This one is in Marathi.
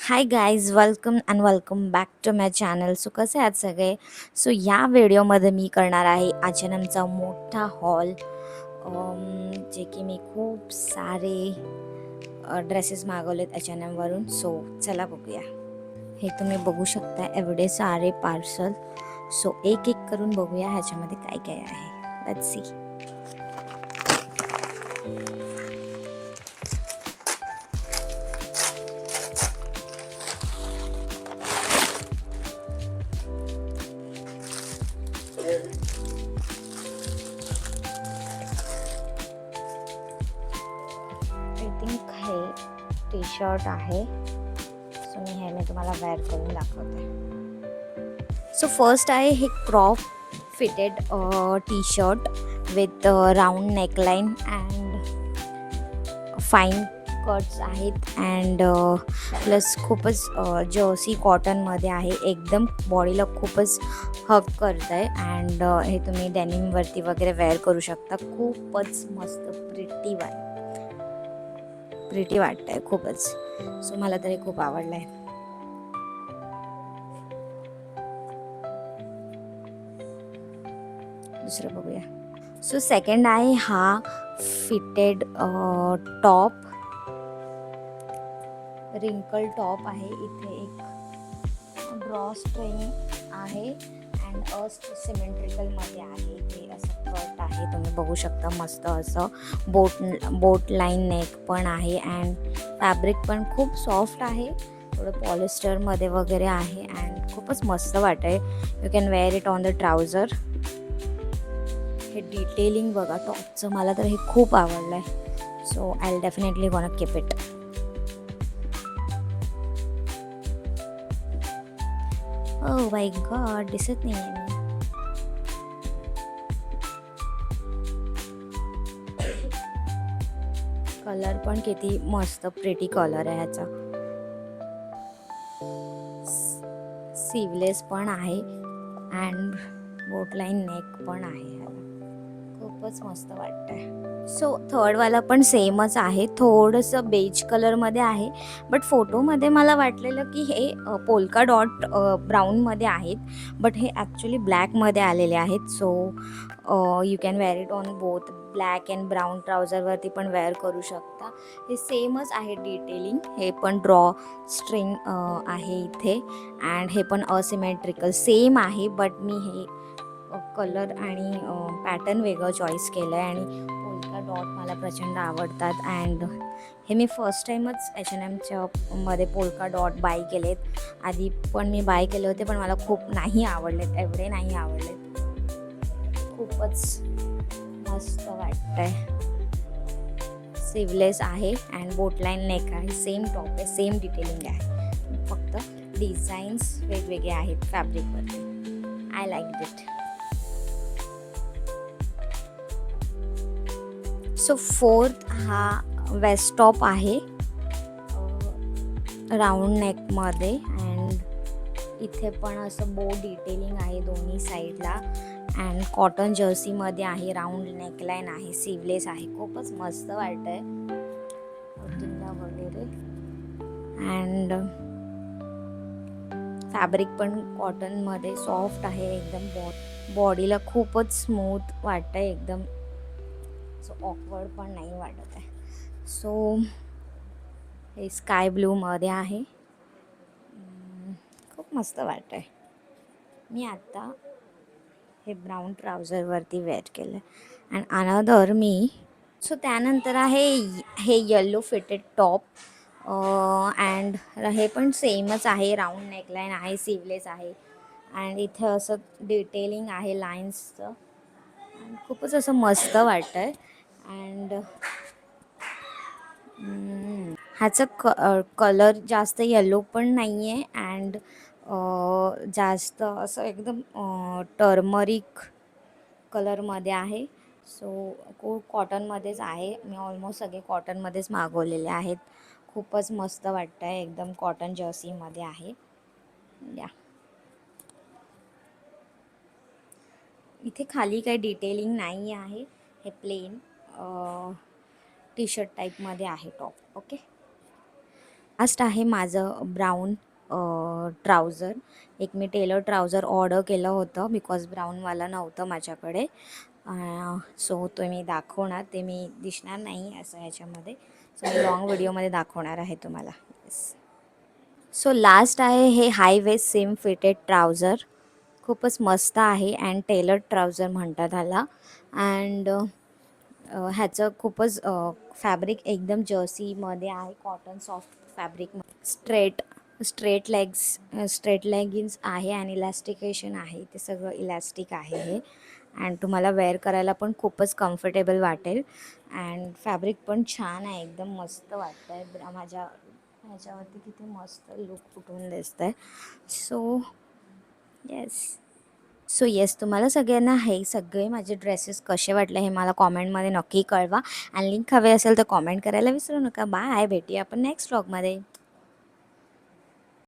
High guys, welcome back to my channel. So कसे आहात सगळे? सो या व्हिडिओमध्ये मी करणार आहे H&Mचा मोठा हॉल, जे की मी खूप सारे ड्रेसेस मागवलेत H&Mवरून. सो चला बघूया. हे तुम्ही बघू शकता एवढे सारे पार्सल. सो एक एक करून बघूया ह्याच्यामध्ये काय काय आहे. Let's see. आय थिंक हे टी शर्ट आहे. सो मी तुम्हाला वेअर करून दाखवते. सो फर्स्ट आहे हे crop fitted T shirt with round neckline and fine cuts आहेत अँड प्लस खूपच जर्सी कॉटनमध्ये आहे. एकदम बॉडीला खूपच हग करत आहे अँड हे तुम्ही डेनिमवरती वगैरे वेअर करू शकता. खूपच मस्त प्रिटी वाटतंय खूपच. सो मला तरी खूप आवडलं आहे. दुसरं बघूया. सो सेकंड आहे हा फिटेड टॉप, रिंकल टॉप आहे. इथे एक ड्रॉ स्ट्रिंग आहे अँड सिमेट्रिकलमध्ये आहे. इथे असं कट आहे, तुम्ही बघू शकता. मस्त असं बोट लाईन नेक पण आहे अँड फॅब्रिक पण खूप सॉफ्ट आहे. थोडं पॉलिस्टरमध्ये वगैरे आहे अँड खूपच मस्त वाटतंय. You can wear it on the trouser. हे डिटेलिंग बघा टॉपचं, मला तर हे खूप आवडलं आहे. So I will definitely gonna keep it. Oh my god, दिसत नाही आहे मी. कलर पण किती मस्त प्रिटी कलर आहे ह्याचा. सीवलेस पण आहे अँड बोटलाईन नेक पण आहे. ह्याला खूपच मस्त वाटतंय. सो थर्डवाला पण सेमच आहे, थोडंसं बेज कलरमध्ये आहे. बट फोटोमध्ये मला वाटलेलं की हे पोल्का डॉट ब्राऊनमध्ये आहेत, बट हे ॲक्च्युली ब्लॅकमध्ये आलेले आहेत. So you can wear it on both black and brown ट्राउझरवरती पण वेअर करू शकता. हे सेमच आहे डिटेलिंग. हे पण ड्रॉ स्ट्रिंग आहे इथे अँड हे पण असिमेट्रिकल सेम आहे. बट मी हे कलर आणि पॅटर्न वेगळं चॉईस केलं आहे आणि पोल्का डॉट मला प्रचंड आवडतात अँड हे मी फर्स्ट टाईमच H&Mच्या मध्ये पोल्का डॉट बाय केलेत. आधी पण मी बाय केले होते, पण मला खूप नाही आवडलेत, एवढे नाही आवडलेत. खूपच मस्त वाटतंय. सिवलेस आहे अँड बोटलाईन नेक आहे. सेम टॉप आहे, सेम डिटेलिंग आहे, फक्त डिझाईन्स वेगवेगळे आहेत फॅब्रिकवरती. I like it. So fourth हा वेस्ट टॉप आहे राऊंड नेकमध्ये अँड इथे पण असं बो डिटेलिंग आहे दोन्ही साईडला अँड कॉटन जर्सीमध्ये आहे. राऊंड नेकलाईन आहे, सीवलेस आहे. खूपच मस्त वाटतंय कुर्तीला वगैरे अँड फॅब्रिक पण कॉटनमध्ये सॉफ्ट आहे एकदम. बॉडीला खूपच स्मूथ वाटतंय एकदम. सो ऑकवर्ड पण नाही वाटत आहे. सो हे स्काय ब्लूमध्ये आहे. खूप मस्त वाटत आहे. मी आत्ता हे ब्राऊन ट्राउझरवरती वेअर केलं अँड अनदर मी. सो त्यानंतर आहे हे येलो फिटेड टॉप अँड हे पण सेमच आहे. राऊंड नेकलाईन आहे, सीवलेस आहे अँड इथे असं डिटेलिंग आहे लाईन्सचं. खूपच असं मस्त वाटतं आहे अँड ह्याचं कलर जास्त येलो पण नाही आहे अँड जास्त असं एकदम टर्मरिक कलरमध्ये आहे. सो कॉटनमध्येच आहे. मी ऑलमोस्ट सगळे कॉटनमध्येच मागवलेले आहेत. खूपच मस्त वाटतं आहे, एकदम कॉटन जर्सीमध्ये आहे. या इथे खाली काही डिटेलिंग नाही आहे. हे प्लेन टी शर्ट टाईपमध्ये आहे टॉप. ओके. लास्ट आहे माझं ब्राऊन ट्राउझर. एक मी टेलर ट्राउझर ऑर्डर केलं होतं बिकॉज ब्राऊनवाला नव्हतं माझ्याकडे. सो तो मी दाखवणार, ते मी दिसणार नाही असं ह्याच्यामध्ये. सो मी लॉंग व्हिडिओमध्ये दाखवणार आहे तुम्हाला. येस. सो लास्ट आहे हे हाय वेस्ट सेम फिटेड ट्राउझर. खूपच मस्त आहे अँड टेलर ट्राउझर म्हणतात ह्याला. अँड ह्याचं खूपच फॅब्रिक एकदम जर्सीमध्ये आहे, cotton soft fabric. Straight straight legs straight leggings आहे आणि इलॅस्टिकेशन आहे, ते सगळं इलॅस्टिक आहे हे. अँड तुम्हाला वेअर करायला पण खूपच कम्फर्टेबल वाटेल. अँड फॅब्रिक पण छान आहे, एकदम मस्त वाटतं आहे. माझ्या ह्याच्यावरती किती मस्त लुक उठून दिसतं आहे. So yes. सो येस, तुम्हाला सगळ्यांना हे सगळे माझे ड्रेसेस कसे वाटले हे मला कॉमेंटमध्ये नक्की कळवा. आणि लिंक हवे असेल तर कॉमेंट करायला विसरू नका. बाय, भेटूया आपण नेक्स्ट व्लॉगमध्ये.